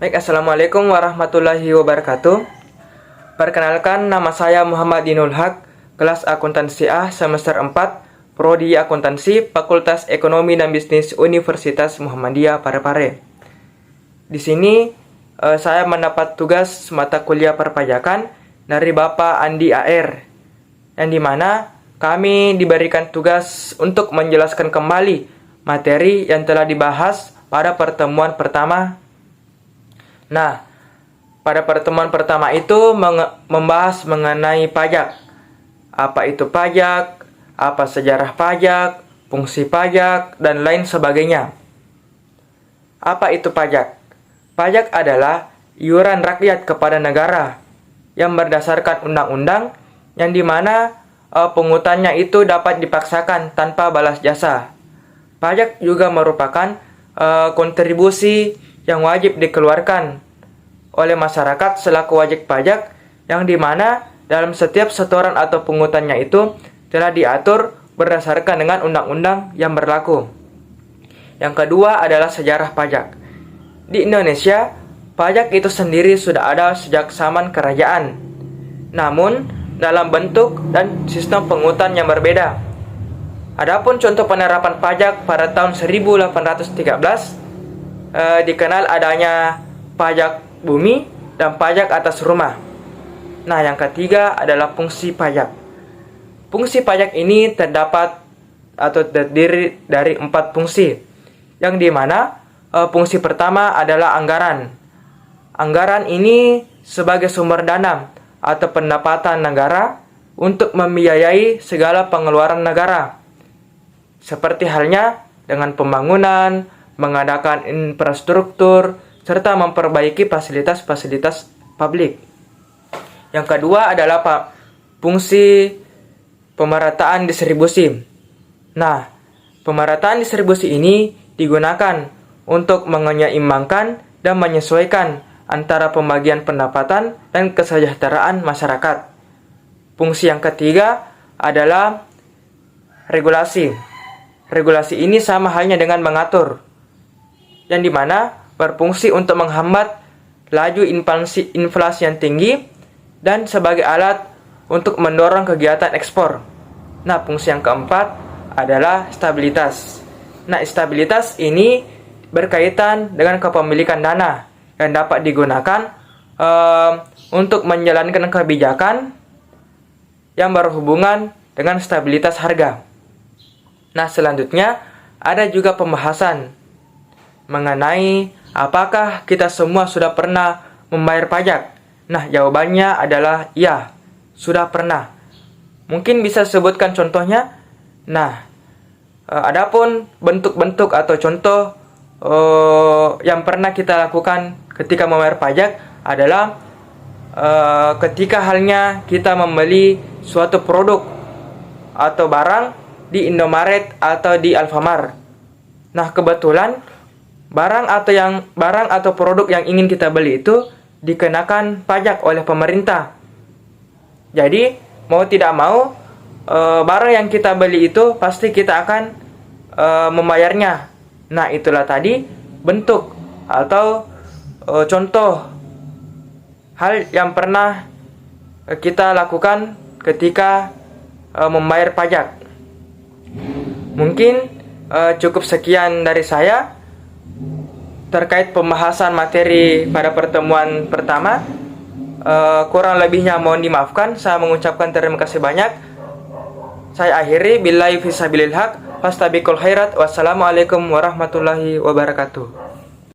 Baik, Assalamualaikum warahmatullahi wabarakatuh. Perkenalkan, nama saya Muhammad Dinul Haq, kelas Akuntansi A semester 4, Prodi Akuntansi, Fakultas Ekonomi dan Bisnis Universitas Muhammadiyah Parepare. Di sini saya mendapat tugas mata kuliah perpajakan dari Bapak Andi AR, yang dimana kami diberikan tugas untuk menjelaskan kembali materi yang telah dibahas pada pertemuan pertama. Nah, pada pertemuan pertama itu membahas mengenai pajak. Apa itu pajak, apa sejarah pajak, fungsi pajak, dan lain sebagainya. Apa itu pajak? Pajak adalah iuran rakyat kepada negara yang berdasarkan undang-undang yang dimana pungutannya itu dapat dipaksakan tanpa balas jasa. Pajak juga merupakan kontribusi yang wajib dikeluarkan oleh masyarakat selaku wajib pajak, yang dimana dalam setiap setoran atau pungutannya itu telah diatur berdasarkan dengan undang-undang yang berlaku. Yang kedua adalah sejarah pajak. Di Indonesia, pajak itu sendiri sudah ada sejak zaman kerajaan, namun dalam bentuk dan sistem pungutan yang berbeda. Adapun contoh penerapan pajak pada tahun 1813 dikenal adanya pajak bumi dan pajak atas rumah. Nah, yang ketiga adalah fungsi pajak. Fungsi pajak ini terdapat atau terdiri dari 4 fungsi, yang dimana fungsi pertama adalah anggaran. Anggaran ini sebagai sumber dana atau pendapatan negara untuk membiayai segala pengeluaran negara, seperti halnya dengan pembangunan, mengadakan infrastruktur, serta memperbaiki fasilitas-fasilitas publik. Yang kedua adalah fungsi pemerataan distribusi. Nah, pemerataan distribusi ini digunakan untuk menyeimbangkan dan menyesuaikan antara pembagian pendapatan dan kesejahteraan masyarakat. Fungsi yang ketiga adalah regulasi. Regulasi ini sama halnya dengan mengatur, yang dimana berfungsi untuk menghambat laju inflasi yang tinggi dan sebagai alat untuk mendorong kegiatan ekspor. Nah, fungsi yang keempat adalah stabilitas. Nah, stabilitas ini berkaitan dengan kepemilikan dana yang dapat digunakan untuk menjalankan kebijakan yang berhubungan dengan stabilitas harga. Nah, selanjutnya ada juga pembahasan mengenai apakah kita semua sudah pernah membayar pajak. Nah, jawabannya adalah iya, sudah pernah. Mungkin bisa sebutkan contohnya. Nah, adapun bentuk-bentuk atau contoh yang pernah kita lakukan ketika membayar pajak adalah ketika halnya kita membeli suatu produk atau barang di Indomaret atau di Alfamart. Nah, kebetulan barang atau produk yang ingin kita beli itu dikenakan pajak oleh pemerintah. Jadi, mau tidak mau barang yang kita beli itu pasti kita akan membayarnya. Nah, itulah tadi bentuk atau contoh hal yang pernah kita lakukan ketika membayar pajak. Mungkin cukup sekian dari saya terkait pembahasan materi pada pertemuan pertama. Kurang lebihnya mohon dimaafkan. Saya mengucapkan terima kasih banyak. Saya akhiri billahi fisabilil haq, fastabiqul khairat. Wassalamualaikum warahmatullahi wabarakatuh.